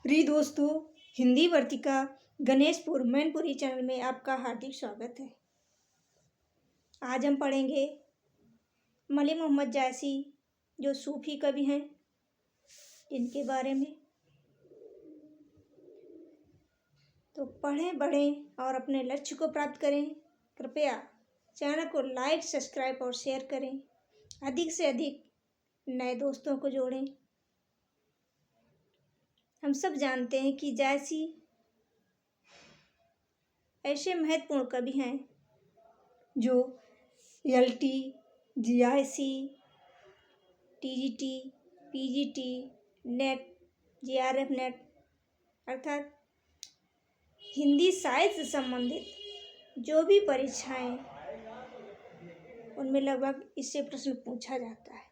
प्रिय दोस्तों, हिंदी वर्तिका गणेशपुर मैनपुरी चैनल में आपका हार्दिक स्वागत है। आज हम पढ़ेंगे मलिक मोहम्मद जायसी, जो सूफी कवि हैं, इनके बारे में। तो पढ़ें, बढ़ें और अपने लक्ष्य को प्राप्त करें। कृपया चैनल को लाइक, सब्सक्राइब और शेयर करें। अधिक से अधिक नए दोस्तों को जोड़ें। हम सब जानते हैं कि जायसी ऐसे महत्वपूर्ण कवि हैं जो LT, GIC, TGT, PGT, net, JRF net अर्थात हिंदी साहित्य से संबंधित जो भी परीक्षाएं, उनमें लगभग इससे प्रश्न पूछा जाता है।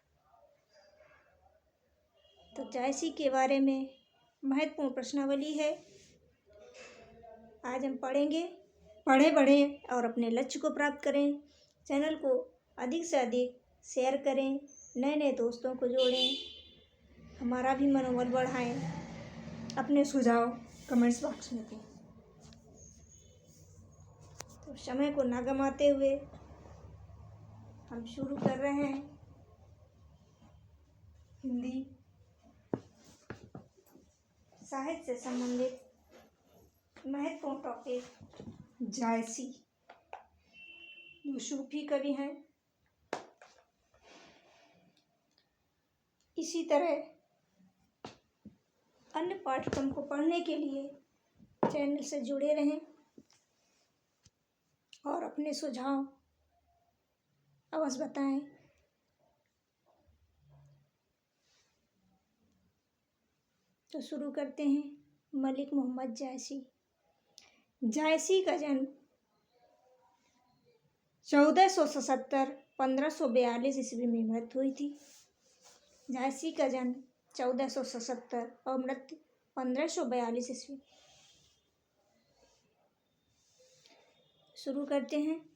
तो जायसी के बारे में महत्वपूर्ण प्रश्नावली है। आज हम पढ़ेंगे। पढ़ें, बढ़ें और अपने लक्ष्य को प्राप्त करें। चैनल को अधिक से अधिक शेयर करें, नए नए दोस्तों को जोड़ें, हमारा भी मनोबल बढ़ाएं। अपने सुझाव कमेंट्स बॉक्स में दें। तो समय को ना गंवाते हुए हम शुरू कर रहे हैं हिंदी साहित्य से संबंधित महत्वपूर्ण टॉपिक जायसी, जो सूफी कवि हैं। इसी तरह अन्य पाठ्यक्रम को पढ़ने के लिए चैनल से जुड़े रहें और अपने सुझाव अवश्य बताएं। तो शुरू करते हैं। मलिक मोहम्मद जायसी। जायसी का जन्म 1477-1542 ईस्वी में मृत्यु हुई थी। जायसी का जन्म 1477 और मृत्यु 1542 ईस्वी। शुरू करते हैं।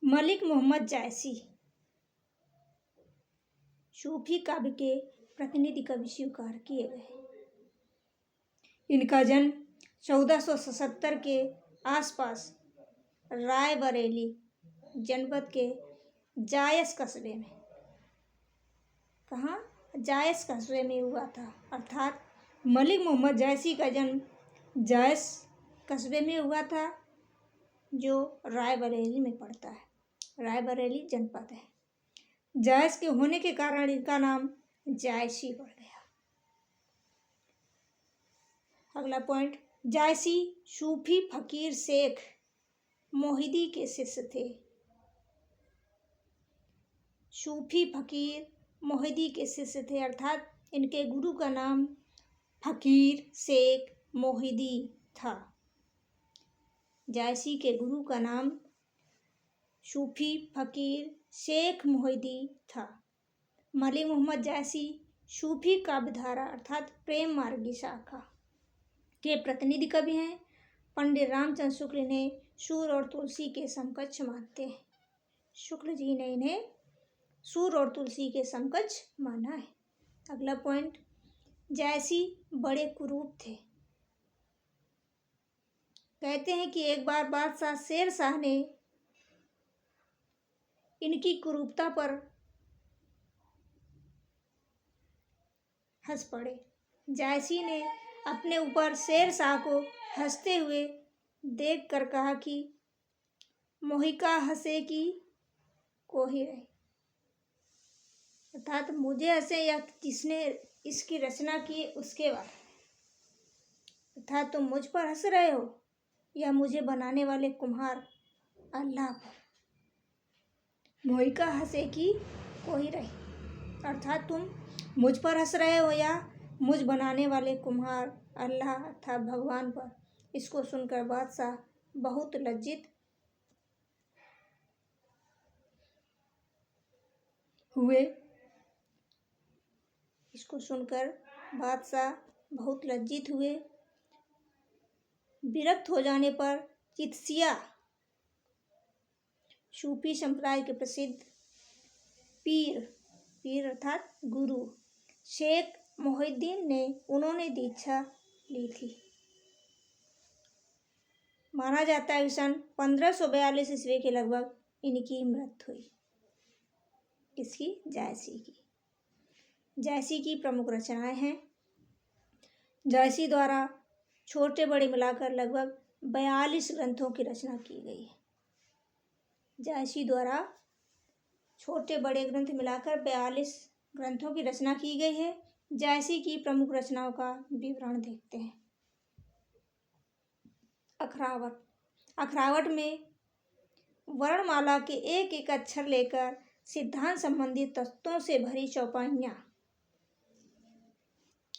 मलिक मोहम्मद जायसी सूफी काव्य के प्रतिनिधि कवि स्वीकार किए गए। इनका जन्म 1477 के आसपास रायबरेली जनपद के जायस कस्बे में, जायस कस्बे में हुआ था। अर्थात मलिक मोहम्मद जायसी का जन्म जायस कस्बे में हुआ था, जो रायबरेली में पड़ता है। रायबरेली जनपद है। जायस के होने के कारण इनका नाम जायसी पड़ गया। अगला पॉइंट, जायसी सूफी फकीर शेख मोहिदी के शिष्य थे। सूफी फकीर मोहिदी के शिष्य थे, अर्थात इनके गुरु का नाम फकीर शेख मोहिदी था। जायसी के गुरु का नाम सूफी फकीर शेख मोहिदी था। मलिक मोहम्मद जायसी सूफी काव्यधारा अर्थात प्रेम मार्गी शाखा के प्रतिनिधि कवि हैं। पंडित रामचंद्र शुक्ल इन्हें सूर और तुलसी के समकक्ष मानते हैं। शुक्ल जी ने इन्हें सूर और तुलसी के समकक्ष माना है। अगला पॉइंट, जायसी बड़े कुरूप थे। कहते हैं कि एक बार बादशाह शेर शाह ने इनकी कुरूपता पर हंस पड़े। जायसी ने अपने ऊपर शेर शाह को हंसते हुए देखकर कहा कि मोहिका हंसे की कोही रहे, अर्थात मुझे हंसे या जिसने इसकी रचना की उसके बारे में, अर्थात तुम मुझ पर हंस रहे हो या मुझे बनाने वाले कुम्हार अल्लाह पर। मोहिका हंसे की कोही रहे, अर्थात तुम मुझ पर हंस रहे हो या मुझ बनाने वाले कुम्हार अल्लाह अर्थात भगवान पर। इसको सुनकर बादशाह बहुत लज्जित हुए। इसको सुनकर बादशाह बहुत लज्जित हुए। विरक्त हो जाने पर चित्सिया सूफी संप्रदाय के प्रसिद्ध पीर अर्थात गुरु शेख मोहिद्दीन ने उन्होंने दीक्षा ली थी। माना जाता है कि सन 1542 ईस्वी के लगभग इनकी मृत्यु हुई। किसकी? जायसी की। जायसी की प्रमुख रचनाएं हैं। जायसी द्वारा छोटे बड़े मिलाकर लगभग 42 ग्रंथों की रचना की गई है। जायसी द्वारा छोटे बड़े ग्रंथ मिलाकर 42 ग्रंथों की रचना की गई है। जायसी की प्रमुख रचनाओं का विवरण देखते हैं। अखरावट। अखरावट में वर्णमाला के एक एक अक्षर लेकर सिद्धांत संबंधी तत्वों से भरी चौपाइयाँ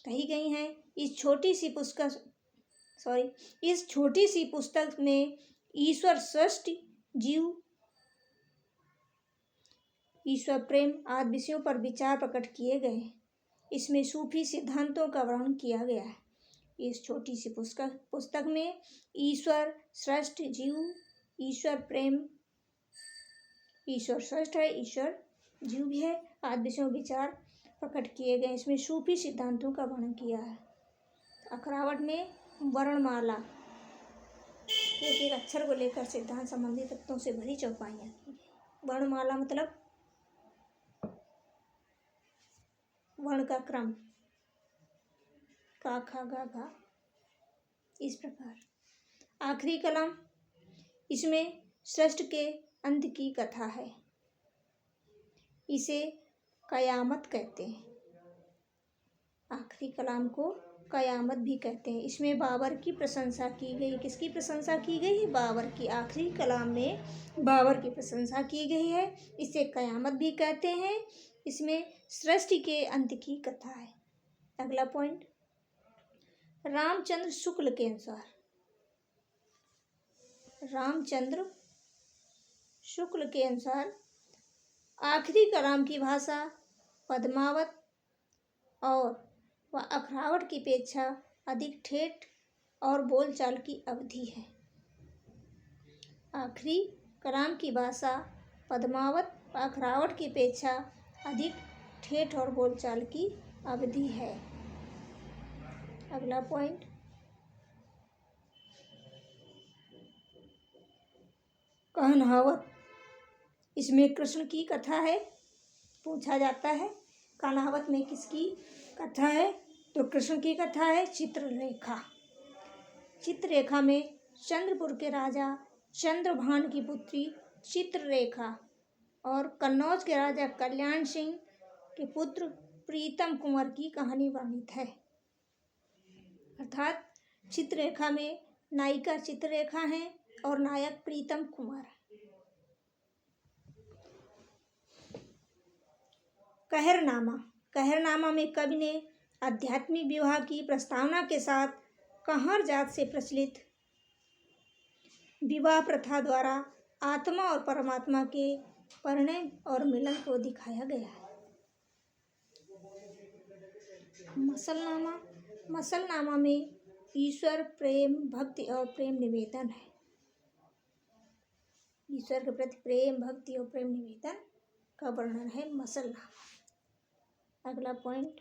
कही गई हैं। इस छोटी सी पुस्तक में ईश्वर, सृष्टि, जीव, ईश्वर, प्रेम आदि विषयों पर विचार प्रकट किए गए हैं। इसमें सूफी सिद्धांतों का वर्णन किया गया है। इस छोटी सी पुस्तक में ईश्वर, सृष्टि, जीव, ईश्वर, प्रेम, ईश्वर सृष्ट है, ईश्वर जीव भी है, आदि विषयों विचार प्रकट किए गए। इसमें सूफी सिद्धांतों का वर्णन किया है। अखरावट में वर्णमाला एक एक अक्षर को लेकर सिद्धांत संबंधी तत्वों से भरी चौपाइयाँ की गई। वर्णमाला मतलब वर्ण का क्रम, का, खा, गा, घा, इस प्रकार। आखिरी कलाम, इसमें सृष्टि के अंत की कथा है। इसे कयामत कहते हैं। आखिरी कलाम को कयामत भी कहते हैं। इसमें बाबर की प्रशंसा की गई। किसकी प्रशंसा की गई है? बाबर की। आखिरी कलाम में बाबर की प्रशंसा की गई है। इसे कयामत भी कहते हैं। इसमें सृष्टि के अंत की कथा है। अगला पॉइंट, रामचंद्र शुक्ल के अनुसार, रामचंद्र शुक्ल के अनुसार आखिरी कलाम की भाषा पद्मावत और वह अखरावट की अपेक्षा अधिक ठेठ और बोलचाल की अवधि है। आखिरी कलाम की भाषा पद्मावत व अखरावट की अपेक्षा अधिक ठेठ और बोलचाल की अवधि है। अगला पॉइंट, कहनावत। इसमें कृष्ण की कथा है। पूछा जाता है कहनावत में किसकी कथा है? तो कृष्ण की कथा है। चित्ररेखा। चित्ररेखा में चंद्रपुर के राजा चंद्रभान की पुत्री चित्ररेखा और कन्नौज के राजा कल्याण सिंह के पुत्र प्रीतम कुंवर की कहानी वर्णित है। अर्थात चित्ररेखा में नायिका चित्ररेखा है और नायक प्रीतम कुंवर। कहरनामा। कहरनामा में कवि ने आध्यात्मिक विवाह की प्रस्तावना के साथ कंवर जात से प्रचलित विवाह प्रथा द्वारा आत्मा और परमात्मा के परिणय और मिलन को दिखाया गया है। मसलनामा। मसलनामा में ईश्वर, प्रेम, भक्ति और प्रेम निवेदन है। ईश्वर के प्रति प्रेम, भक्ति और प्रेम निवेदन का वर्णन है मसलनामा। अगला पॉइंट,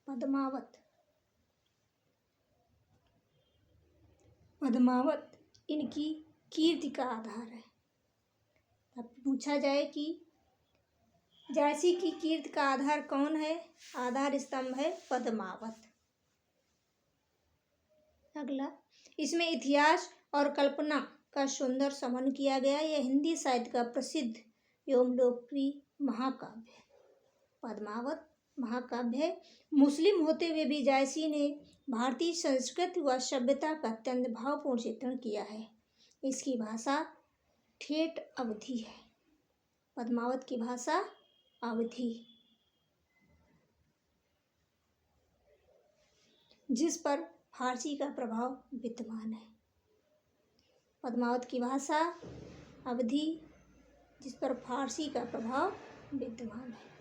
पद्मावत। पद्मावत इनकी कीर्ति का आधार है। अब पूछा जाए कि जायसी की कीर्ति का आधार कौन है? आधार स्तंभ है पद्मावत। अगला, इसमें इतिहास और कल्पना का सुंदर समन्वय किया गया। यह हिंदी साहित्य का प्रसिद्ध एवं लोकप्रिय महाकाव्य है। पद्मावत महाकाव्य है। मुस्लिम होते हुए भी जायसी ने भारतीय संस्कृति व सभ्यता का अत्यंत भावपूर्ण चित्रण किया है। इसकी भाषा ठेठ अवधी है। पद्मावत की भाषा अवधी, जिस पर फारसी का प्रभाव विद्यमान है। पद्मावत की भाषा अवधी, जिस पर फारसी का प्रभाव विद्यमान है।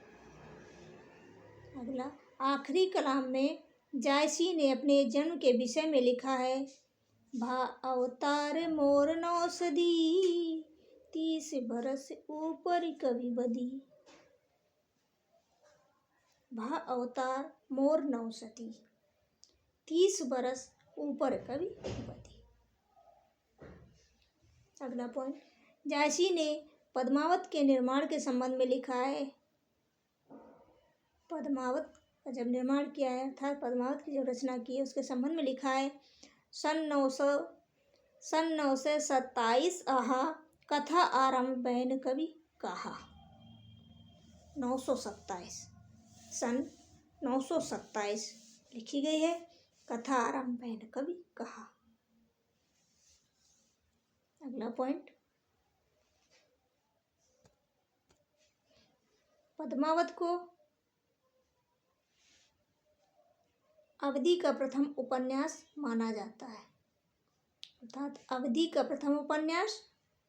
अगला, आखिरी कलाम में जायसी ने अपने जन्म के विषय में लिखा है, भा अवतार मोर नौसदी, 30 बरस ऊपर कवि बदी। भा अवतार मोर नौसती, 30 बरस ऊपर कवि भूपति। अगला पॉइंट, जायसी ने पद्मावत के निर्माण के संबंध में लिखा है। पद्मावत का जब निर्माण किया है अर्थात पद्मावत की जो रचना की है उसके संबंध में लिखा है। सन 927 आहा, कथा आरंभ बैन कवि कहा। 927 सन 927 लिखी गई है, कथा आरंभ बैन कवि कहा। अगला पॉइंट, पद्मावत को अवधि का प्रथम उपन्यास माना जाता है, अर्थात अवधि का प्रथम उपन्यास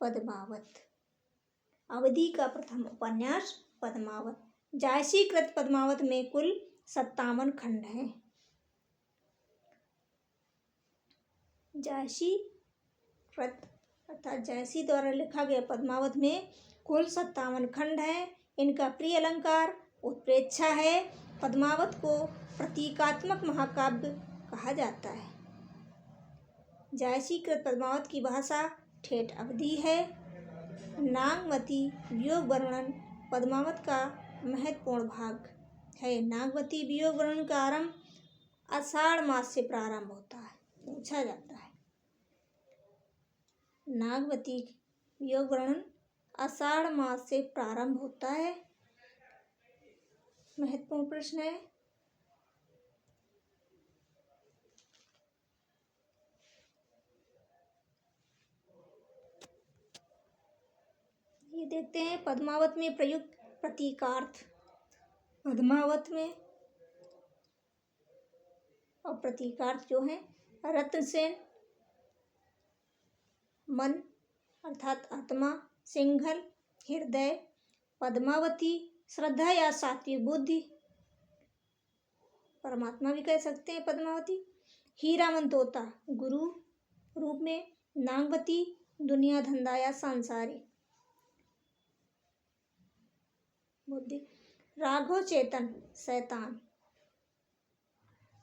पद्मावत। अवधि का प्रथम उपन्यास पद्मावत। जायसी कृत पद्मावत में कुल 57 खंड हैं। जायसी कृत अर्थात जायसी द्वारा लिखा गया पद्मावत में कुल 57 खंड हैं। इनका प्रिय अलंकार उत्प्रेक्षा है। पद्मावत को प्रतीकात्मक महाकाव्य कहा जाता है। जायसी कृत पद्मावत की भाषा ठेठ अवधी है। नागवती वियोग वर्णन पद्मावत का महत्वपूर्ण भाग है। नागवती वियोग वर्णन का आरंभ आषाढ़ मास से प्रारंभ होता है, पूछा जाता है। नागवती वियोग वर्णन आषाढ़ मास से प्रारंभ होता है, महत्वपूर्ण प्रश्न है। ये देखते हैं पद्मावत में प्रयुक्त प्रतीकार्थ। पद्मावत में और प्रतीकार्थ जो है, रत्नसेन मन अर्थात आत्मा, सिंघल हृदय, पद्मावती श्रद्धा या सात्विक बुद्धि, परमात्मा भी कह सकते हैं पद्मावती। हीरामन तोता गुरु रूप में, नागवती दुनिया धंधा या सांसारिक बुद्धि, राघव चेतन शैतान।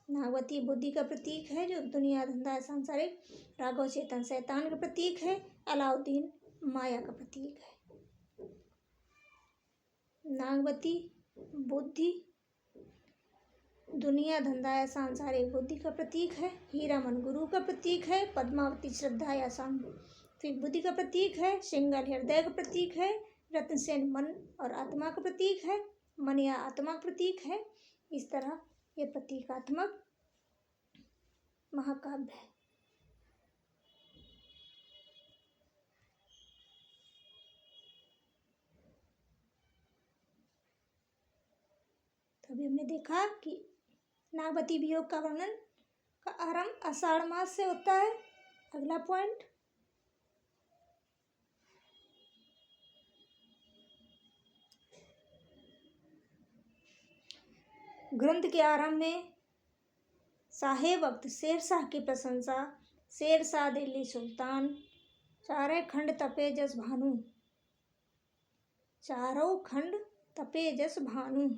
नागवती बुद्धि का प्रतीक है जो दुनिया धंधा सांसारिक, राघव चेतन शैतान का प्रतीक है, अलाउद्दीन माया का प्रतीक है। नागवती बुद्धि दुनिया धंधा या सांसारिक बुद्धि का प्रतीक है, हीरामन गुरु का प्रतीक है, पद्मावती श्रद्धा या सांसारिक बुद्धि का प्रतीक है, सिंघल हृदय का प्रतीक है, रत्नसेन मन और आत्मा का प्रतीक है, मन या आत्मा का प्रतीक है। इस तरह ये प्रतीकात्मक महाकाव्य है। तो अभी हमने देखा कि नागवती वियोग का वर्णन का आरंभ आषाढ़ मास से होता है। अगला पॉइंट, ग्रंथ के आरंभ में शाहे वक्त शेरशाह की प्रशंसा, शेरशाह दिल्ली सुल्तान, चारे खंड तपे जस भानु, चारों खंड तपे जस भानु।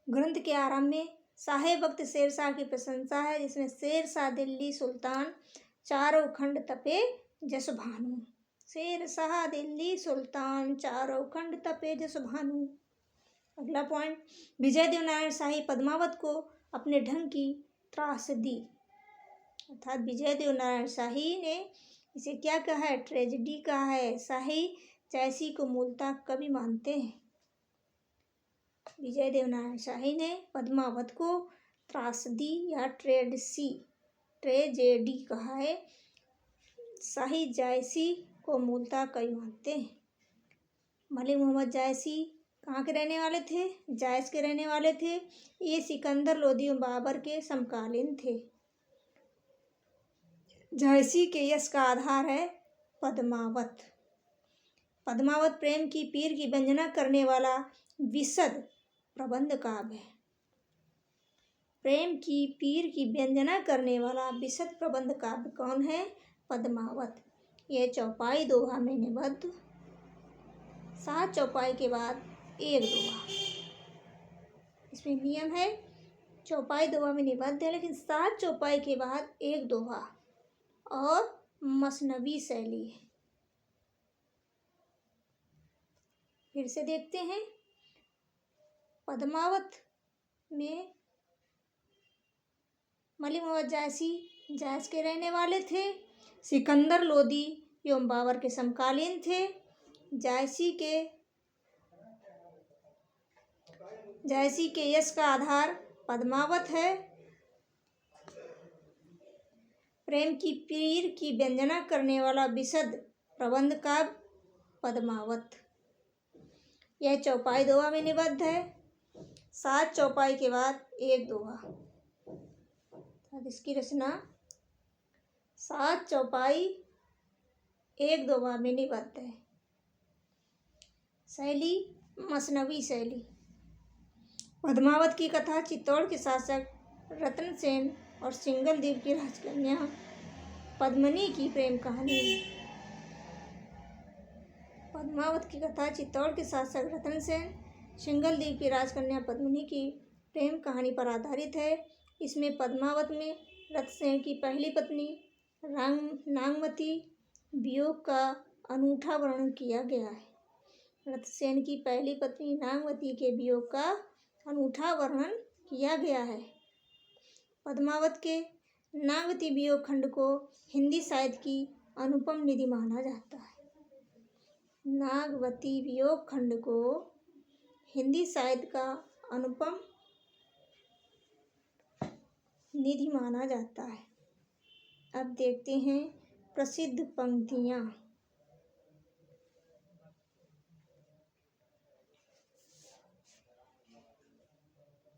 ग्रंथ के आरंभ में शाहे वक्त शेरशाह की प्रशंसा है, जिसमें शेरशाह दिल्ली सुल्तान, चारों खंड तपे जस भानु। शेरशाह दिल्ली सुल्तान, चारों खंड तपे जस भानु। अगला पॉइंट, विजयदेव नारायण शाही पद्मावत को अपने ढंग की त्रास दी, अर्थात विजयदेव नारायण शाही ने इसे क्या कहा है, ट्रेजेडी कहा है। शाही जायसी को मूलतः कवि मानते हैं। विजयदेव नारायण शाही ने पद्मावत को त्रासदी या ट्रेजेडी कहा है। शाही जायसी को मूलतः कवि मानते हैं। मलिक मोहम्मद जायसी कहाँ के रहने वाले थे, जायस के रहने वाले थे। ये सिकंदर लोदी बाबर के समकालीन थे। जायसी के यश का आधार है पद्मावत। पद्मावत प्रेम की पीर की व्यंजना करने वाला विशद प्रबंध काव्य है। प्रेम की पीर की व्यंजना करने वाला विशद प्रबंध काव्य कौन है, पद्मावत। यह चौपाई दोहा में निबद्ध। 7 चौपाई के बाद एक दोहा। इसमें नियम है, चौपाई दोहा में निबद्ध है, लेकिन 7 चौपाई के बाद एक दोहा और मसनवी शैली है। फिर से देखते हैं। पद्मावत में मलिक मोहम्मद जायसी जायस के रहने वाले थे। सिकंदर लोदी एवं बाबर के समकालीन थे। जायसी के यश का आधार पद्मावत है। प्रेम की पीर की व्यंजना करने वाला विशद प्रबंध काव्य पद्मावत। यह चौपाई दोहा में निबद्ध है। 7 चौपाई के बाद एक दोहा। इसकी रचना 7 चौपाई एक दोहा में निबद्ध है। शैली मसनवी शैली। पद्मावत की कथा चित्तौड़ के शासक रतन सेन और सिंघल द्वीप की राजकन्या पद्मिनी की प्रेम कहानी है। पद्मावत की कथा चित्तौड़ के शासक रतन सेन, सिंघल द्वीप की राजकन्या पद्मिनी की प्रेम कहानी पर आधारित है। इसमें पद्मावत में रतसेन की पहली पत्नी नागमती वियोग का अनूठा वर्णन किया गया है। रतसेन की पहली पत्नी नागमती के वियोग का अनूठा वर्णन किया गया है। पद्मावत के नागवती वियोग खंड को हिंदी साहित्य की अनुपम निधि माना जाता है। नागवती वियोग खंड को हिंदी साहित्य का अनुपम निधि माना जाता है। अब देखते हैं प्रसिद्ध पंक्तियाँ।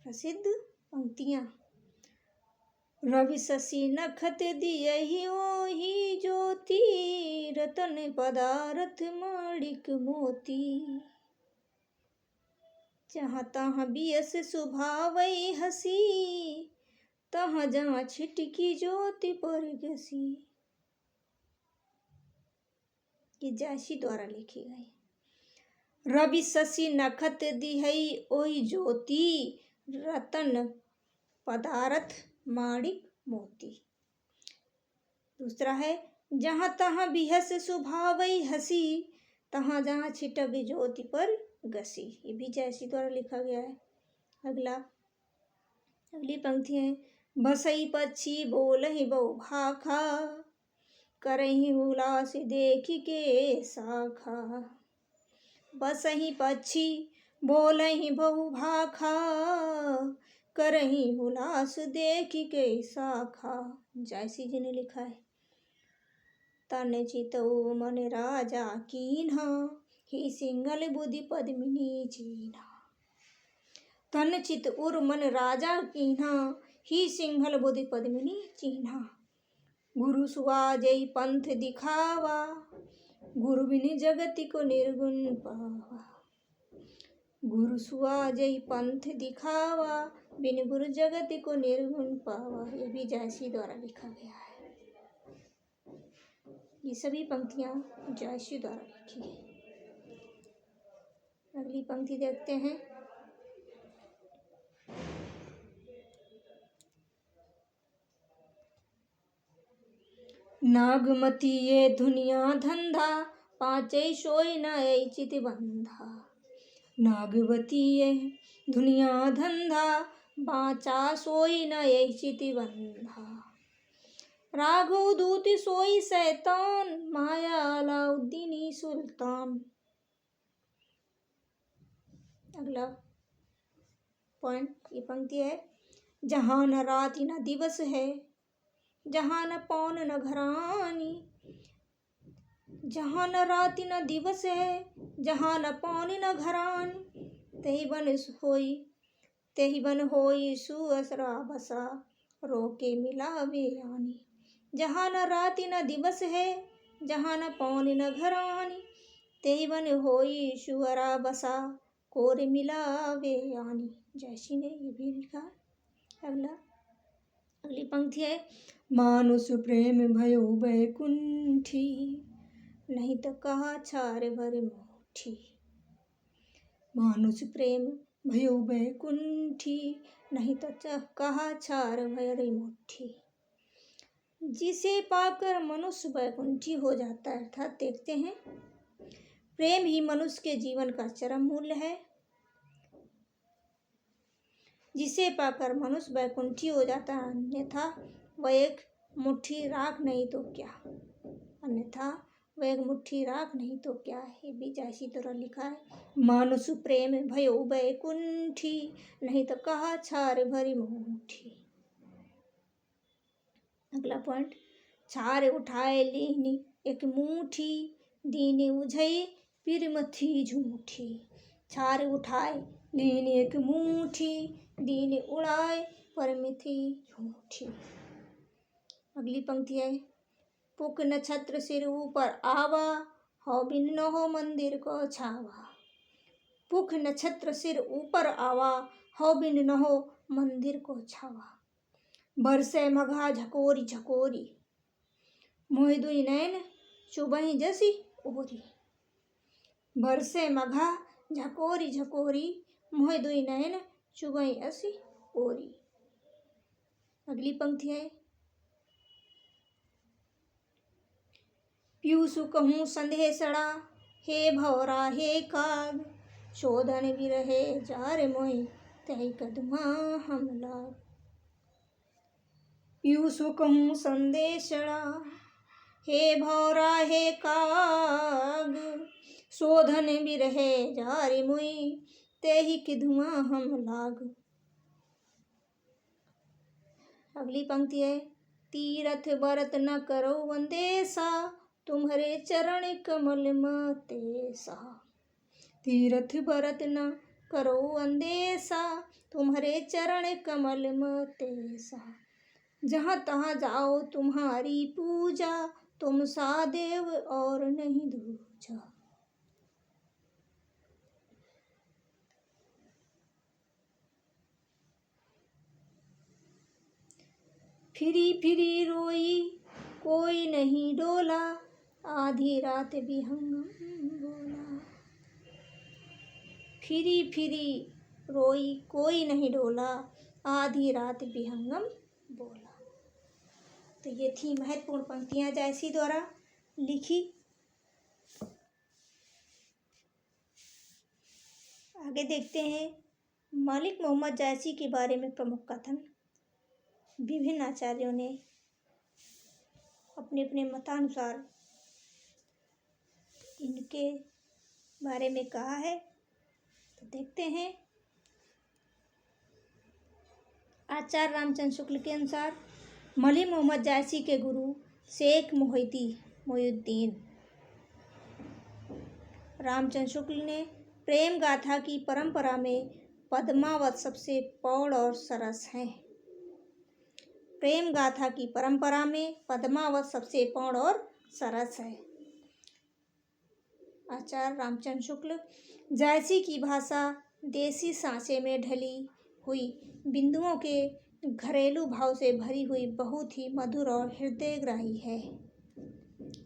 प्रसिद्ध पंक्तियाँ। रवि शशि नखत दियहि ओहि ज्योति, रतन पदारथ माणिक मोती। जहाँ तहाँ बियस सुभावै हसी, तहाँ जहाँ छिटकी ज्योति पर गसी। ये जायसी द्वारा लिखी गई। रवि शशि नखत दिहै ओहि ज्योति, रतन पदारथ माणिक मोती। दूसरा है, जहाँ तहाँ बिहस सुभावै हसी, तहाँ जहाँ छिटक ज्योति पर गसी। ये भी जायसी द्वारा लिखा गया है। अगली पंक्ति है, बसई पक्षी बोलहि बहु भाखा, करहि हुलास देखि के शाखा। बसहि पक्षी बोलहि बहु भाखा, करहि हुलास देखि के शाखा। जायसी जी ने लिखा है। तन चितऊ मन राजा कीन्हा, ही सिंघल बुद्धि पद्मिनी चीन्हा। तन चित उर मन राजा कीन्हा, ही सिंघल बुद्धि पद्मिनी चीन्हा। गुरु सुआजै पंथ दिखावा, गुरु बिन जगति को निर्गुण पावा। गुरु सुआजै पंथ दिखावा, बिन गुरु जगति को निर्गुण पावा। ये भी जायसी द्वारा लिखा गया है। ये सभी पंक्तियाँ जायसी द्वारा लिखी है। अगली पंक्ति देखते हैं। नागमती ये दुनिया धंधा, पाँचै सोई न चित बंधा। नागवती ये दुनिया धंधा, पाँचा सोई न चित बंधा। राघव दूत सोई शैतान, माया अलाउद्दीनी सुल्तान। अगला पॉइंट, ये पंक्ति है, जहाँ न रात न दिवस है, जहाँ न पौन न घरानी। जहाँ न रात न दिवस है, जहाँ न पौन न घरानी। तेहि बन होई सुअसरा बसा, रोके मिलावे आनी। जहाँ न रात न दिवस है, जहाँ न पौन न घरानी। तेहि बन होई सुअरा बसा, कोरे मिलावे आनी। जैसी ने ये भी लिखा। अगली पंक्ति है, मानुष प्रेम भयो बैकुंठी, नहीं तो कहा छार भर मुठी। मानुष प्रेम भयो बैकुंठी, नहीं तो कहा छार भरी मुट्ठी। जिसे पाकर मनुष्य बैकुंठी हो जाता है। अर्थात देखते हैं प्रेम ही मनुष्य के जीवन का चरम मूल्य है। जिसे पाकर मनुष्य बैकुंठी हो जाता है, अन्यथा वह एक मुट्ठी राख नहीं तो क्या। अन्यथा वह एक मुट्ठी राख नहीं तो क्या। ये भी जैसी तरह लिखा है, मानुष प्रेम भयो बैकुंठी, नहीं तो कहा छार भरी मुट्ठी। अगला पॉइंट, छार उठाए लीनी एक मुट्ठी, दीनी उझई पिरमथी झूठी। छार उठाए लीनी एक मुट्ठी, दीनी उड़ाए परमिथी झूठी। अगली पंक्ति है, पुख नक्षत्र सिर ऊपर आवा, हो बिन न हो मंदिर को छावा। पुख नक्षत्र सिर ऊपर आवा, हो बिन न हो मंदिर को छावा। बरसे मघा झकोरी झकोरी, मोहि दुई नैन चुबहि जसी ओरी। बरसे मघा झकोरी झकोरी, मोहि दुई नैन चुबहि असी ओरी। अगली पंक्ति है, पीयूषु कहूँ संदेशड़ा, हे भौरा हे काग, शोधन बिरहे जार मोहि तहि कदमा हम लाग। पीयूषु कहूँ संदेशड़ा, हे भौरा हे काग, शोधन बिरहे जार मोहि तेहि किधुआ हम लाग। अगली पंक्ति है, तीरथ बरत न करो वंदेसा, तुम्हारे चरण कमल मतेसा। तीरथ बरत न करो वंदेसा, तुम्हारे चरण कमल मतेसा। जहाँ तहाँ जाओ तुम्हारी पूजा, तुम सा देव और नहीं दूजा। फिरी फिरी रोई कोई नहीं डोला, आधी रात विहंगम बोला। फिरी फिरी रोई कोई नहीं डोला, आधी रात विहंगम बोला। तो ये थी महत्वपूर्ण पंक्तियां जायसी द्वारा लिखी। आगे देखते हैं मलिक मोहम्मद जायसी के बारे में प्रमुख कथन। विभिन्न आचार्यों ने अपने अपने मतानुसार इनके बारे में कहा है। तो देखते हैं, आचार्य रामचंद्र शुक्ल के अनुसार मलिक मोहम्मद जायसी के गुरु शेख मोहिउद्दीन रामचंद्र शुक्ल ने प्रेम गाथा की परंपरा में पद्मावत सबसे प्रौढ़ और सरस है। प्रेम गाथा की परंपरा में पद्मावत सबसे प्रौढ़ और सरस है। आचार्य रामचंद्र शुक्ल, जायसी की भाषा देसी सांचे में ढली हुई बिंदुओं के घरेलू भाव से भरी हुई बहुत ही मधुर और हृदयग्राही है।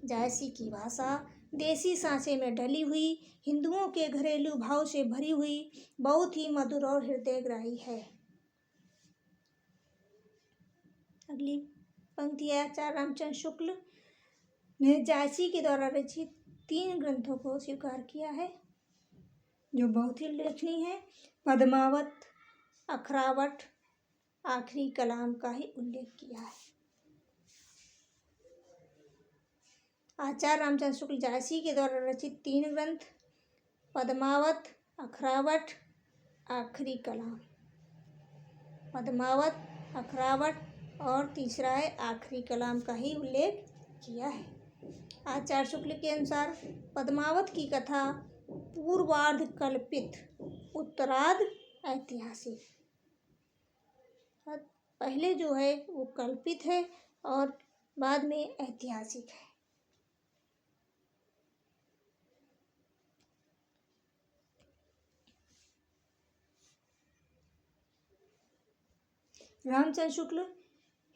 जायसी की भाषा देसी सांचे में ढली हुई हिंदुओं के घरेलू भाव से भरी हुई बहुत ही मधुर और हृदयग्राही है। अगली पंक्ति है, आचार्य रामचंद्र शुक्ल ने जायसी के द्वारा रचित 3 ग्रंथों को स्वीकार किया है जो बहुत ही उल्लेखनीय है। पद्मावत, अखरावट, आखिरी कलाम का ही उल्लेख किया है। आचार्य रामचंद्र शुक्ल जायसी के द्वारा रचित 3 ग्रंथ पद्मावत, अखरावट, आखिरी कलाम। पद्मावत, अखरावट और तीसरा है आखिरी कलाम का ही उल्लेख किया है। आचार्य शुक्ल के अनुसार पद्मावत की कथा पूर्वार्ध कल्पित, उत्तरार्ध ऐतिहासिक। पहले जो है वो कल्पित है और बाद में ऐतिहासिक है। रामचंद्र शुक्ल,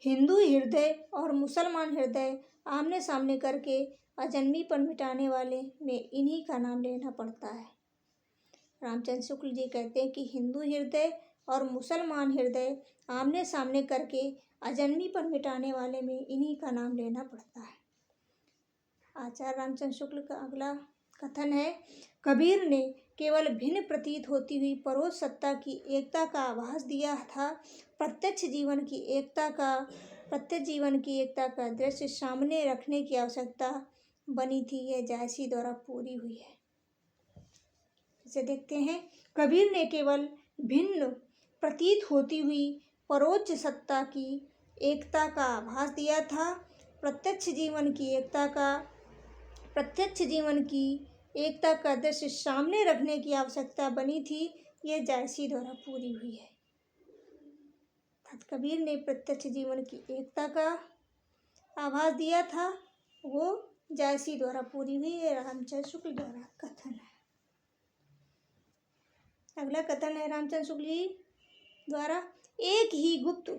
हिंदू हृदय और मुसलमान हृदय आमने सामने करके अजन्मीपन मिटाने वाले में इन्हीं का नाम लेना पड़ता है। रामचंद्र शुक्ल जी कहते हैं कि हिंदू हृदय और मुसलमान हृदय आमने सामने करके अजन्मीपन मिटाने वाले में इन्हीं का नाम लेना पड़ता है। आचार्य रामचंद्र शुक्ल का अगला कथन है, कबीर ने केवल भिन्न प्रतीत होती हुई परोक्ष सत्ता की एकता का आभास दिया था। प्रत्यक्ष जीवन की एकता का दृश्य सामने रखने की आवश्यकता बनी थी, यह जायसी द्वारा पूरी हुई है। इसे देखते हैं, कबीर ने केवल भिन्न प्रतीत होती हुई परोक्ष सत्ता की एकता का आभास दिया था। प्रत्यक्ष जीवन की एकता का दृश्य सामने रखने की आवश्यकता बनी थी, यह जायसी द्वारा पूरी हुई है। कबीर ने प्रत्यक्ष जीवन की एकता का आभास दिया था, वो जायसी द्वारा पूरी हुई है, रामचंद्र शुक्ल द्वारा कथन है। अगला कथन है रामचंद्र शुक्ल जी द्वारा, एक ही गुप्त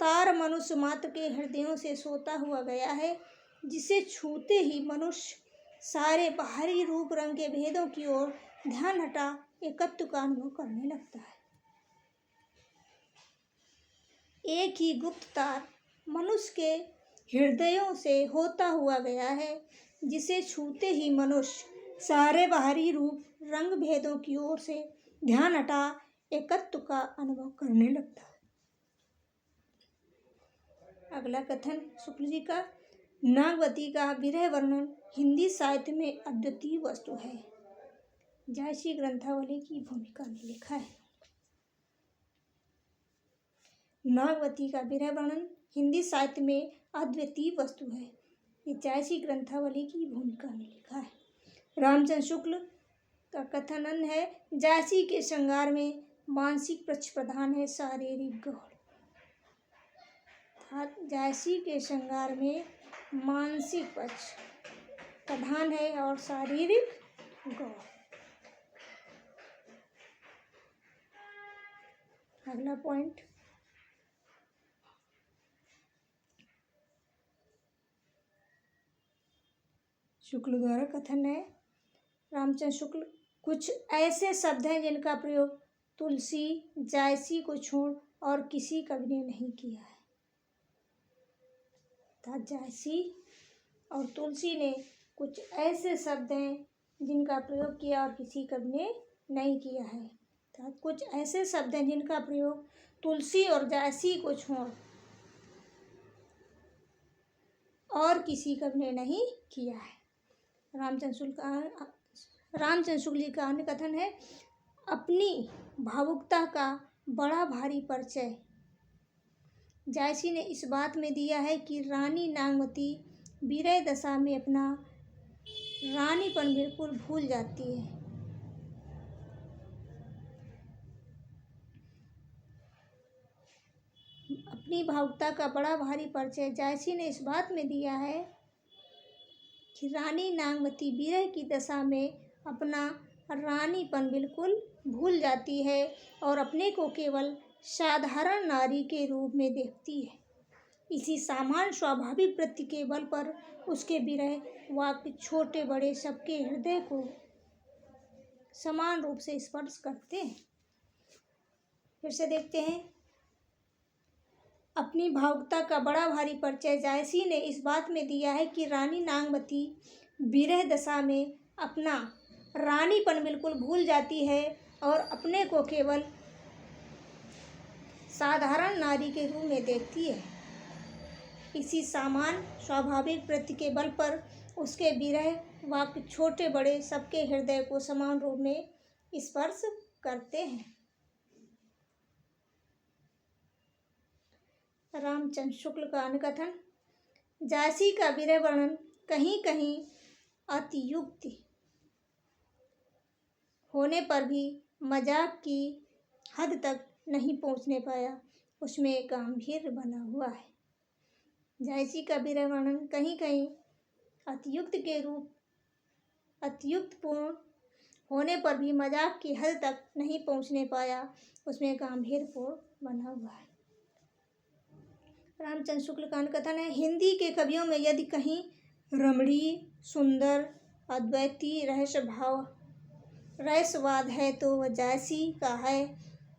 तार मनुष्य मात्र के हृदयों से सोता हुआ गया है, जिसे छूते ही मनुष्य सारे बाहरी रूप रंग के भेदों की ओर ध्यान हटा एकत्व का अनुभव करने लगता है। एक ही गुप्त तार मनुष्य के हृदयों से होता हुआ गया है, जिसे छूते ही मनुष्य सारे बाहरी रूप रंग भेदों की ओर से ध्यान हटा एकत्व का अनुभव करने लगता है। अगला कथन शुक्ल जी का, नागवती का विरह वर्णन हिंदी साहित्य में अद्वितीय वस्तु है। जायसी ग्रंथावली की भूमिका में लिखा है। नागवती का विरह वर्णन हिंदी साहित्य में अद्वितीय वस्तु है, ये जायसी ग्रंथावली की भूमिका में लिखा है। रामचंद्र शुक्ल का कथन है, जायसी के श्रृंगार में मानसिक पक्ष प्रधान है, शारीरिक गौड़। जायसी के श्रृंगार में मानसिक पक्ष प्रधान है और शारीरिक गौड़। अगला पॉइंट, शुक्ल द्वारा कथन है, रामचंद्र शुक्ल, कुछ ऐसे शब्द हैं जिनका प्रयोग तुलसी जायसी को छोड़ और किसी कवि ने नहीं किया है। जायसी और तुलसी ने कुछ ऐसे शब्द हैं जिनका प्रयोग किया और किसी कवि ने नहीं किया है। कुछ ऐसे शब्द हैं जिनका प्रयोग तुलसी और जायसी को छोड़ और किसी कवि ने नहीं किया है। रामचंद्र शुक्ल जी का अन्य कथन है, अपनी भावुकता का बड़ा भारी परिचय जायसी ने इस बात में दिया है कि रानी नागवती विरह दशा में अपना रानीपन बिल्कुल भूल जाती है। अपनी भावुकता का बड़ा भारी परिचय जायसी ने इस बात में दिया है कि रानी नागवती विरह की दशा में अपना रानीपन बिल्कुल भूल जाती है और अपने को केवल साधारण नारी के रूप में देखती है। इसी सामान्य स्वाभाविक वृत्ति के बल पर उसके विरह वाक्य छोटे बड़े सबके हृदय को समान रूप से स्पर्श करते हैं। फिर से देखते हैं, अपनी भावुकता का बड़ा भारी परिचय जायसी ने इस बात में दिया है कि रानी नागवती विरह दशा में अपना रानीपन बिल्कुल भूल जाती है और अपने को केवल साधारण नारी के रूप में देखती है। इसी सामान्य स्वाभाविक वृत्ति के बल पर उसके विरह वाक्य छोटे बड़े सबके हृदय को समान रूप में स्पर्श करते हैं। रामचंद्र शुक्ल का अन्य कथन, जायसी का विरह वर्णन कहीं कहीं अतियुक्त होने पर भी मजाक की हद तक नहीं पहुंचने पाया, उसमें गांभीर्य बना हुआ है। जायसी का विरह वर्णन कहीं कहीं अतियुक्तपूर्ण होने पर भी मजाक की हद तक नहीं पहुंचने पाया, उसमें गांभीर्यपूर्ण बना हुआ है। रामचंद्र शुक्ल का कथन है, हिंदी के कवियों में यदि कहीं रमणीय सुंदर अद्वैतीय रहस्य भाव रहस्यवाद है तो वह जायसी का है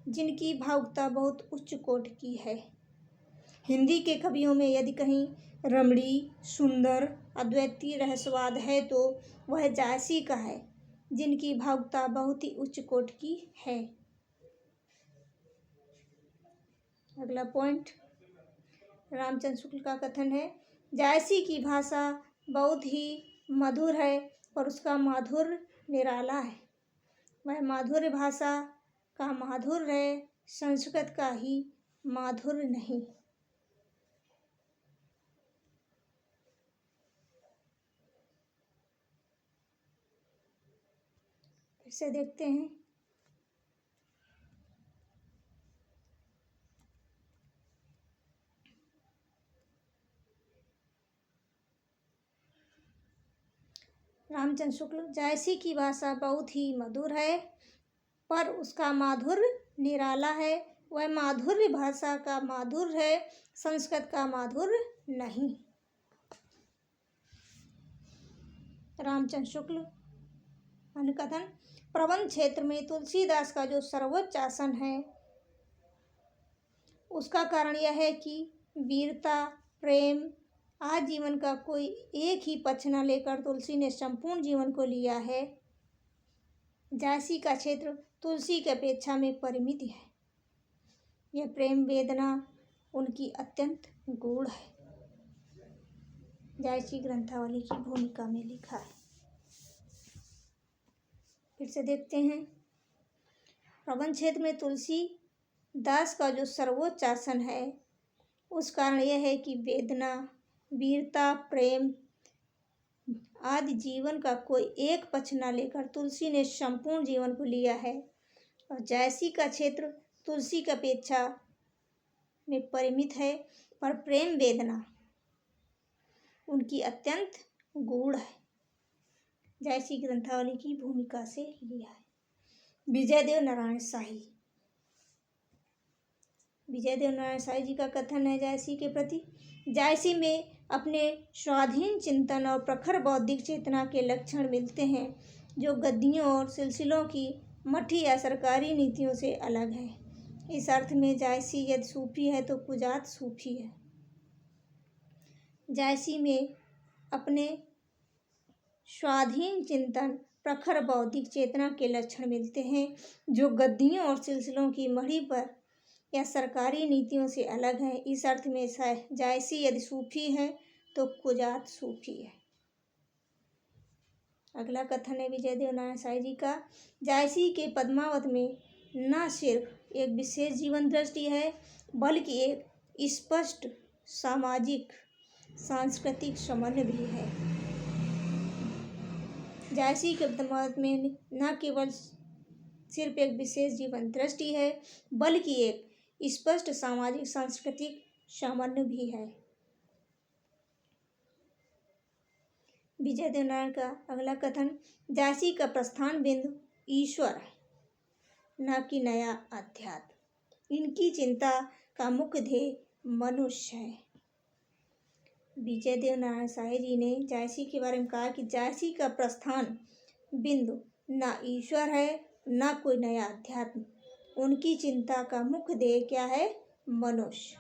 जिनकी भावुकता बहुत उच्च कोटि की है। हिंदी के कवियों में यदि कहीं रमणीय, सुंदर, अद्वितीय रहस्यवाद है तो वह जायसी का है जिनकी भावुकता बहुत ही उच्च कोटि की है। अगला पॉइंट, रामचंद्र शुक्ल का कथन है, जायसी की भाषा बहुत ही मधुर है पर उसका माधुर्य निराला है। वह माधुर्य भाषा का माधुर्य है, संस्कृत का ही माधुर्य नहीं। फिर से देखते हैं, रामचंद्र शुक्ल, जायसी की भाषा बहुत ही मधुर है पर उसका माधुर्य निराला है। वह माधुर्य भाषा का माधुर्य है, संस्कृत का माधुर्य नहीं। रामचंद्र शुक्ल अनुकथन, प्रबंध क्षेत्र में तुलसीदास का जो सर्वोच्च आसन है उसका कारण यह है कि वीरता, प्रेम आजीवन का कोई एक ही पक्ष न लेकर तुलसी ने संपूर्ण जीवन को लिया है। जायसी का क्षेत्र तुलसी की अपेक्षा में परिमित है। यह प्रेम वेदना उनकी अत्यंत गूढ़ है। जायसी ग्रंथावली की भूमिका में लिखा है। फिर से देखते हैं, प्रबंध क्षेत्र में तुलसी दास का जो सर्वोच्च आसन है उस कारण यह है कि वेदना, वीरता, प्रेम आदि जीवन का कोई एक पक्ष न लेकर तुलसी ने संपूर्ण जीवन को लिया है। और जायसी का क्षेत्र तुलसी की अपेक्षा में परिमित है पर प्रेम वेदना उनकी अत्यंत गूढ़ है। जायसी ग्रंथावली की भूमिका से लिया है। विजयदेव नारायण शाही, विजयदेव नारायण शाही जी का कथन है जायसी के प्रति, जायसी में अपने स्वाधीन चिंतन और प्रखर बौद्धिक चेतना के लक्षण मिलते हैं जो गद्दियों और सिलसिलों की मठी या सरकारी नीतियों से अलग है। इस अर्थ में जायसी यदि सूफी है तो कुजात सूफी है। जायसी में अपने स्वाधीन चिंतन, प्रखर बौद्धिक चेतना के लक्षण मिलते हैं जो गद्दियों और सिलसिलों की मढ़ी पर या सरकारी नीतियों से अलग हैं। इस अर्थ में जायसी यदि सूफी है तो कुजात सूफी है। अगला कथन है विजयदेव नारायण शाही जी का, जायसी के पद्मावत में न सिर्फ एक विशेष जीवन दृष्टि है बल्कि एक स्पष्ट सामाजिक सांस्कृतिक समन्वय भी है। जायसी के पद्मावत में न केवल सिर्फ एक विशेष जीवन दृष्टि है बल्कि एक स्पष्ट सामाजिक सांस्कृतिक समन्वय भी है। विजयदेव नारायण का अगला कथन, जायसी का प्रस्थान बिंदु ईश्वर है न कि नया अध्यात्म। इनकी चिंता का मुख्य ध्येय मनुष्य है। विजयदेव नारायण शाही जी ने जायसी के बारे में कहा कि जायसी का प्रस्थान बिंदु न ईश्वर है न कोई नया अध्यात्म। उनकी चिंता का मुख्य ध्येय क्या है? मनुष्य।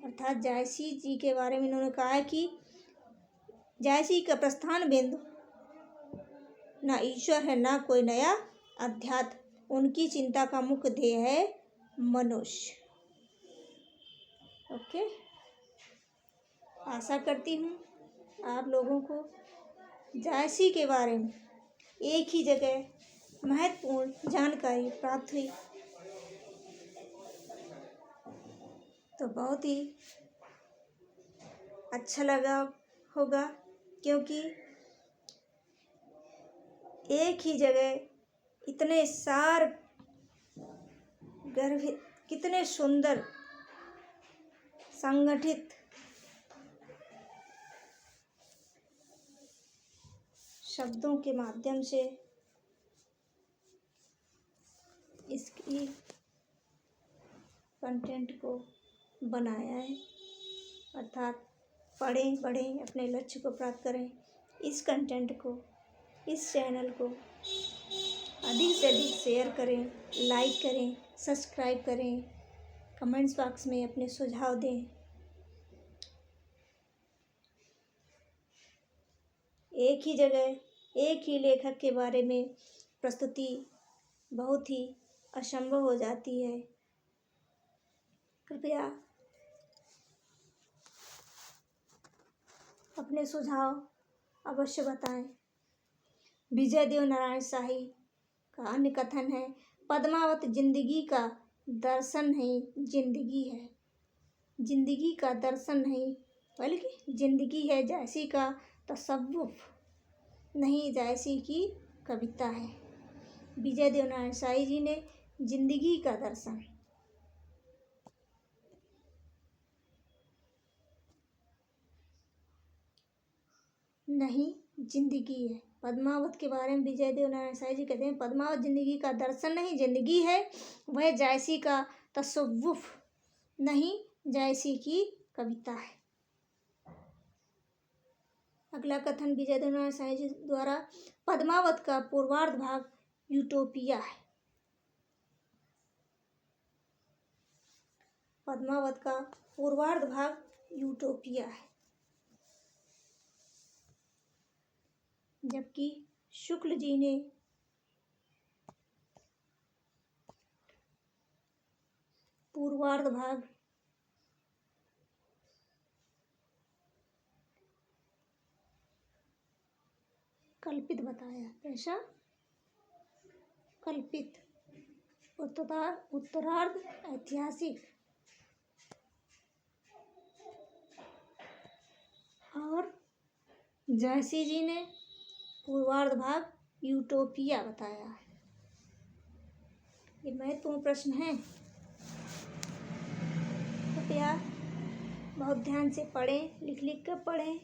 अर्थात जायसी जी के बारे में इन्होंने कहा है कि जायसी का प्रस्थान बिंदु न ईश्वर है न कोई नया अध्यात्म। उनकी चिंता का मुख्य ध्येय है मनुष्य। ओके, आशा करती हूँ आप लोगों को जायसी के बारे में एक ही जगह महत्वपूर्ण जानकारी प्राप्त हुई तो बहुत ही अच्छा लगा होगा, क्योंकि एक ही जगह इतने सार गर्भित, कितने सुंदर संगठित शब्दों के माध्यम से इसकी कंटेंट को बनाया है। अर्थात पढ़ें बढ़ें, अपने लक्ष्य को प्राप्त करें। इस कंटेंट को, इस चैनल को अधिक से अधिक शेयर करें, लाइक करें, सब्सक्राइब करें, कमेंट्स बॉक्स में अपने सुझाव दें। एक ही जगह एक ही लेखक के बारे में प्रस्तुति बहुत ही असंभव हो जाती है। कृपया अपने सुझाव अवश्य बताएं। विजय देव नारायण शाही का अन्य कथन है, पद्मावत जिंदगी का दर्शन नहीं, जिंदगी है। जिंदगी का दर्शन नहीं बल्कि जिंदगी है, जैसी का तसव्वुफ नहीं, जैसी की कविता है। विजय देव नारायण शाही जी ने जिंदगी का दर्शन नहीं, जिंदगी है। पद्मावत के बारे में विजय देव नारायण शाही जी कहते हैं, पद्मावत जिंदगी का दर्शन नहीं, जिंदगी है। वह जैसी का तसव्वुफ नहीं, जैसी की कविता है। अगला कथन विजय देव नारायण शाही जी द्वारा, पद्मावत का पूर्वार्ध भाग यूटोपिया है। पद्मावत का पूर्वार्ध भाग यूटोपिया है, जबकि शुक्ल जी ने पूर्वार्ध भाग कल्पित बताया। कैसा? कल्पित। उत्तरार्ध ऐतिहासिक और जैसी जी ने पूर्वार्ध भाग यूटोपिया बताया है। ये महत्वपूर्ण प्रश्न है, कृपया बहुत ध्यान से पढ़ें, लिख लिख कर पढ़ें,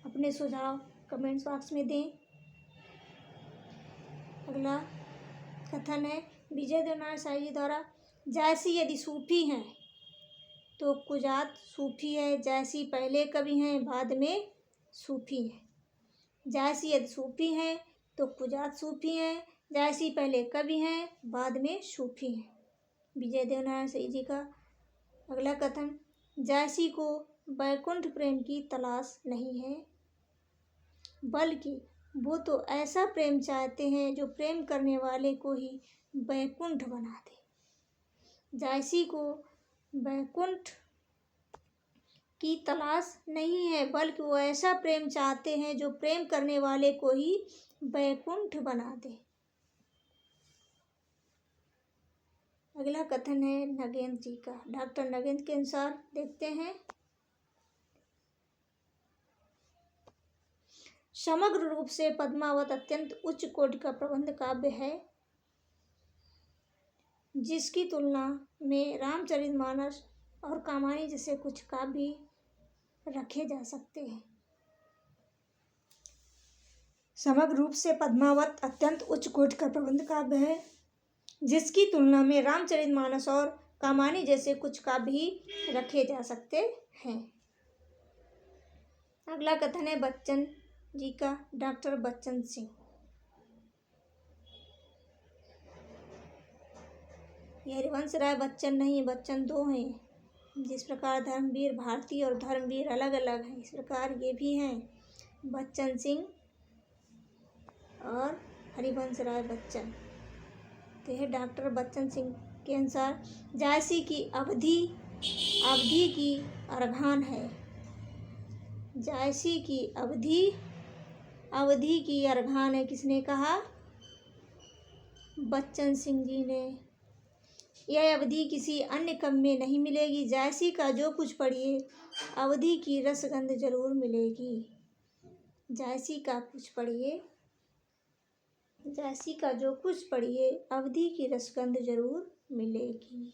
अपने सुझाव कमेंट्स बॉक्स में दें। अगला कथन है विजय देव नारायण शाही जी द्वारा, जैसी यदि सूफी हैं तो कुजात सूफी है, जैसी पहले कवि हैं बाद में सूफी है। जैसी यदि सूफी हैं तो कुजात सूफी हैं, जैसी पहले कवि हैं बाद में सूफी हैं। विजय देव नारायण शाही जी का अगला कथन, जैसी को वैकुंठ प्रेम की तलाश नहीं है, बल्कि वो तो ऐसा प्रेम चाहते हैं जो प्रेम करने वाले को ही वैकुंठ बना दे। जैसी को वैकुंठ की तलाश नहीं है, बल्कि वो ऐसा प्रेम चाहते हैं जो प्रेम करने वाले को ही वैकुंठ बना दे। अगला कथन है नगेंद्र जी का। डॉक्टर नगेंद्र के अनुसार देखते हैं, समग्र रूप से पद्मावत अत्यंत उच्च कोटि का प्रबंध काव्य है, जिसकी तुलना में रामचरितमानस और कामायनी जैसे कुछ काव्य रखे जा सकते हैं। समग्र रूप से पद्मावत अत्यंत उच्च कोटि का प्रबंध काव्य है, जिसकी तुलना में रामचरितमानस और कामायनी जैसे कुछ काव्य भी रखे जा सकते हैं। अगला कथन है बच्चन जी का। डॉक्टर बच्चन सिंह, ये हरिवंश राय बच्चन नहीं, बच्चन दो हैं। जिस प्रकार धर्मवीर भारती और धर्मवीर अलग अलग हैं, इस प्रकार ये भी हैं, बच्चन सिंह और हरिवंश राय बच्चन। तो यह डॉक्टर बच्चन सिंह के अनुसार, जैसी की अवधि की अर्घान है। जैसी की अवधि की अर्घान है। किसने कहा? बच्चन सिंह जी ने। यह अवधि किसी अन्य कवि में नहीं मिलेगी। जैसी का जो कुछ पढ़िए अवधि की रसगंध जरूर मिलेगी। जैसी का कुछ पढ़िए, जैसी का जो कुछ पढ़िए अवधि की रसगंध जरूर मिलेगी।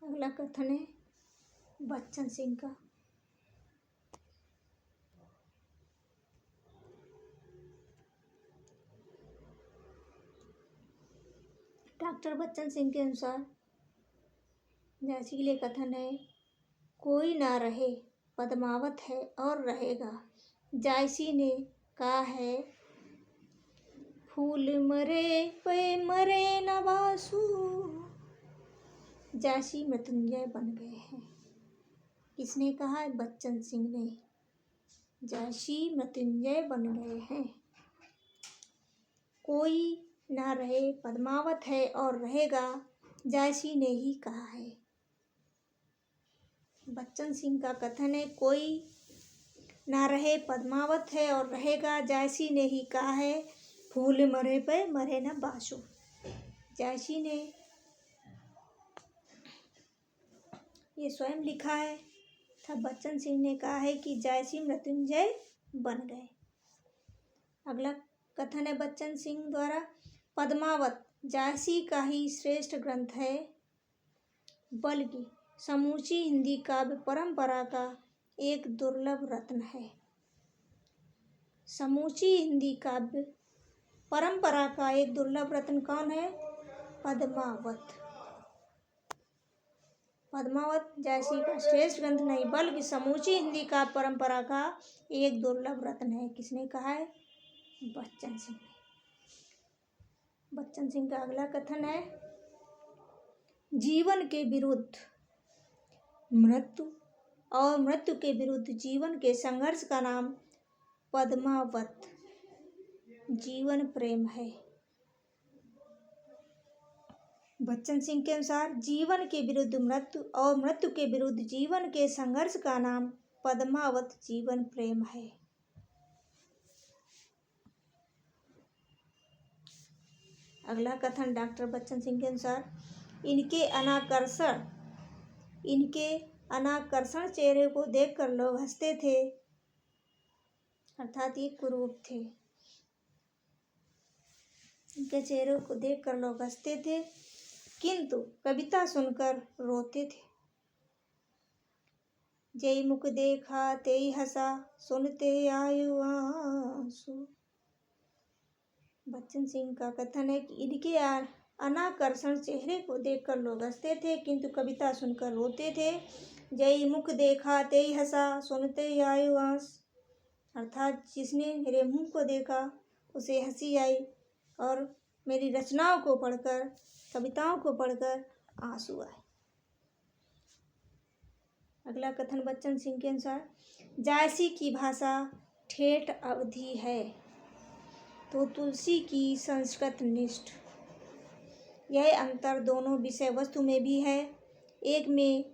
अगला कथन है बच्चन सिंह का। डॉक्टर बच्चन सिंह के अनुसार जायसी के लिए कथन है, कोई ना रहे पद्मावत है और रहेगा। जायसी ने कहा है, फूल मरे पे मरे न बासु। जायसी मृत्युंजय बन गए हैं। किसने कहा है? बच्चन सिंह ने। जायसी मृत्युंजय बन गए हैं। कोई ना रहे पद्मावत है और रहेगा, जायसी ने ही कहा है। बच्चन सिंह का कथन है, कोई ना रहे पद्मावत है और रहेगा, जायसी ने ही कहा है। फूल मरे पे मरे न बासु। जायसी ने ये स्वयं लिखा है तथा बच्चन सिंह ने कहा है कि जायसी मृत्युंजय बन गए। अगला कथन है बच्चन सिंह द्वारा, पद्मावत जायसी का ही श्रेष्ठ ग्रंथ है, बल्कि समूची हिंदी काव्य परंपरा का एक दुर्लभ रत्न है। समूची हिंदी काव्य परंपरा का एक दुर्लभ रत्न कौन है? पद्मावत। पद्मावत जायसी का श्रेष्ठ ग्रंथ नहीं, बल्कि समूची हिंदी काव्य परंपरा का एक दुर्लभ रत्न है। किसने कहा है? बच्चन सिंह ने। बच्चन सिंह का अगला कथन है, जीवन के विरुद्ध मृत्यु और मृत्यु के विरुद्ध जीवन के संघर्ष का नाम पद्मावत जीवन प्रेम है। बच्चन सिंह के अनुसार जीवन के विरुद्ध मृत्यु और मृत्यु के विरुद्ध जीवन के संघर्ष का नाम पद्मावत जीवन प्रेम है। अगला कथन डॉक्टर बच्चन सिंह के अनुसार, इनके अनाकर्षण चेहरे को देखकर लोग हंसते थे, अर्थात ये कुरूप थे। इनके चेहरे को देखकर लोग हंसते थे, किंतु कविता सुनकर रोते थे। जय मुख देखा तेई हंसा, सुनते आयु आंसू। बच्चन सिंह का कथन है कि इनके अनाकर्षण चेहरे को देखकर लोग हंसते थे, किंतु कविता सुनकर रोते थे। जय मुख देखा तेई हंसा, सुनते आयु आंस, अर्थात जिसने मेरे मुंह को देखा उसे हंसी आई और मेरी रचनाओं को पढ़कर, कविताओं को पढ़कर आंसू आए। अगला कथन बच्चन सिंह के अनुसार, जायसी की भाषा ठेठ अवधी है तो तुलसी की संस्कृत निष्ठ। यह अंतर दोनों विषय वस्तु में भी है। एक में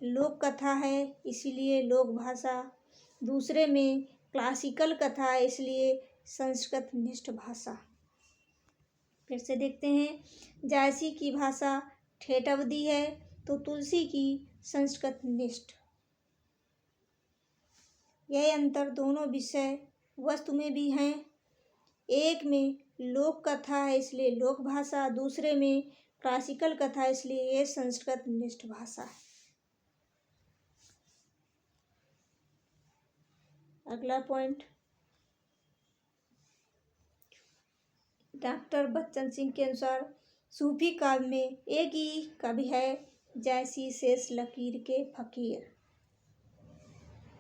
लोक कथा है इसलिए लोक भाषा, दूसरे में क्लासिकल कथा है इसलिए संस्कृत निष्ठ भाषा। फिर से देखते हैं, जायसी की भाषा ठेठ अवधी है तो तुलसी की संस्कृत निष्ठ। यह अंतर दोनों विषय वस्तु में भी हैं। एक में लोक कथा है इसलिए लोक भाषा, दूसरे में क्लासिकल कथा इसलिए ये संस्कृत निष्ठ भाषा है। अगला पॉइंट, डॉक्टर बच्चन सिंह के अनुसार सूफी काव्य में एक ही कवि है, जायसी शेष लकीर के फकीर।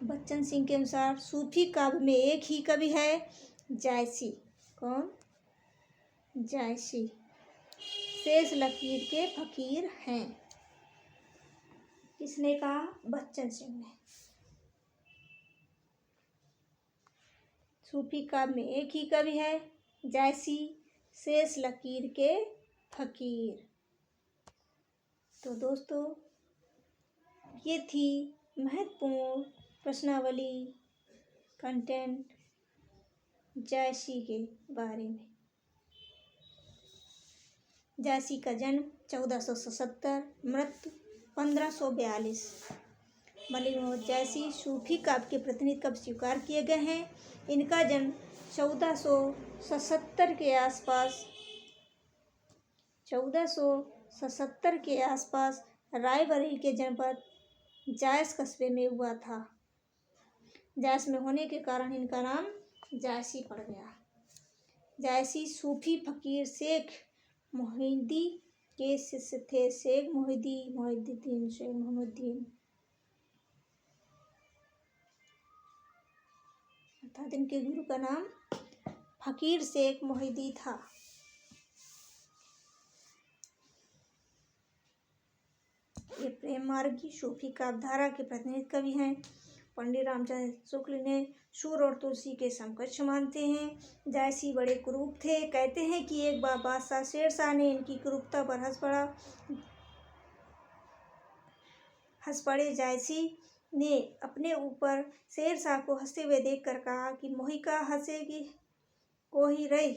बच्चन सिंह के अनुसार सूफी काव्य में एक ही कवि है, जायसी। कौन? जायसी शेष लकीर के फकीर हैं। किसने कहा? बच्चन सिंह ने। सूफी काव्य में एक ही कवि है, जायसी शेष लकीर के फकीर। तो दोस्तों, ये थी महत्वपूर्ण प्रश्नावली कंटेंट जायसी के बारे में। जायसी का जन्म 1477, मृत्यु 1542। मलिक मोहम्मद जायसी सूफी काव्य के प्रतिनिधि कवि स्वीकार किए गए हैं। इनका जन्म 1477 के आसपास रायबरेली के जनपद जायस कस्बे में हुआ था। जायस में होने के कारण इनका नाम जायसी पड़ गया। जायसी सूफी फकीर शेख मोहिउद्दीन के शिष्य थे शेख मोहिउद्दीन शेख मोहम्मदीन, अर्थात इनके गुरु का नाम फकीर शेख मोहिउद्दीन था। ये प्रेम मार्गी सूफी काव्यधारा के प्रतिनिधि कवि हैं। पंडित रामचंद्र शुक्ल ने सूर और तुलसी के समकक्ष मानते हैं। जायसी बड़े कुरूप थे। कहते हैं कि एक बार बादशाह शेरशाह ने इनकी कुरूपता पर हंस पड़े। जायसी ने अपने ऊपर शेरशाह को हंसते हुए देखकर कहा कि मोहिका हंसेगी को ही रही,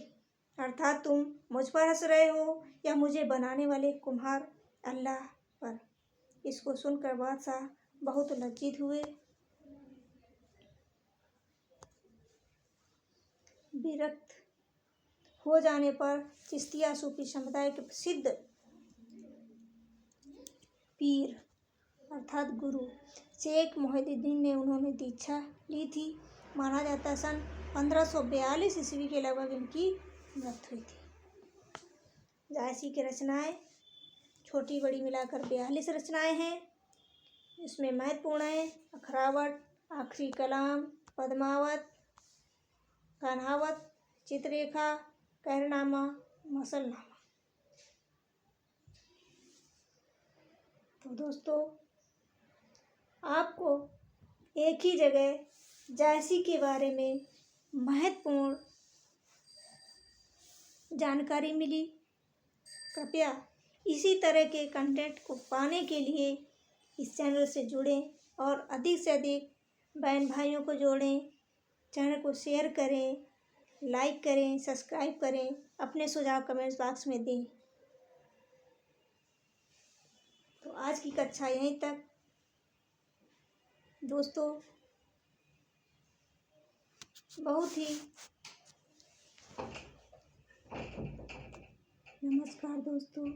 अर्थात तुम मुझ पर हंस रहे हो या मुझे बनाने वाले कुम्हार अल्लाह पर। इसको सुनकर बादशाह बहुत लज्जित हुए। विरक्त हो जाने पर चिश्तिया सूफी समुदाय के प्रसिद्ध पीर अर्थात गुरु शेख मोहिउद्दीन ने उन्होंने दीक्षा ली थी। माना जाता सन 1542 ईस्वी के लगभग इनकी मृत्यु हुई थी। जायसी की रचनाएं छोटी बड़ी मिलाकर 42 रचनाएं हैं। इसमें महत्वपूर्ण है अखरावट, आखिरी कलाम, पद्मावत, कान्हावत, चित्ररेखा, कहरनामा, मसलनामा। तो दोस्तों, आपको एक ही जगह जायसी के बारे में महत्वपूर्ण जानकारी मिली। कृपया इसी तरह के कंटेंट को पाने के लिए इस चैनल से जुड़ें और अधिक से अधिक बहन भाइयों को जोड़ें। चैनल को शेयर करें, लाइक करें, सब्सक्राइब करें, अपने सुझाव कमेंट्स बॉक्स में दें। तो आज की कक्षा यहीं तक दोस्तों। बहुत ही नमस्कार दोस्तों।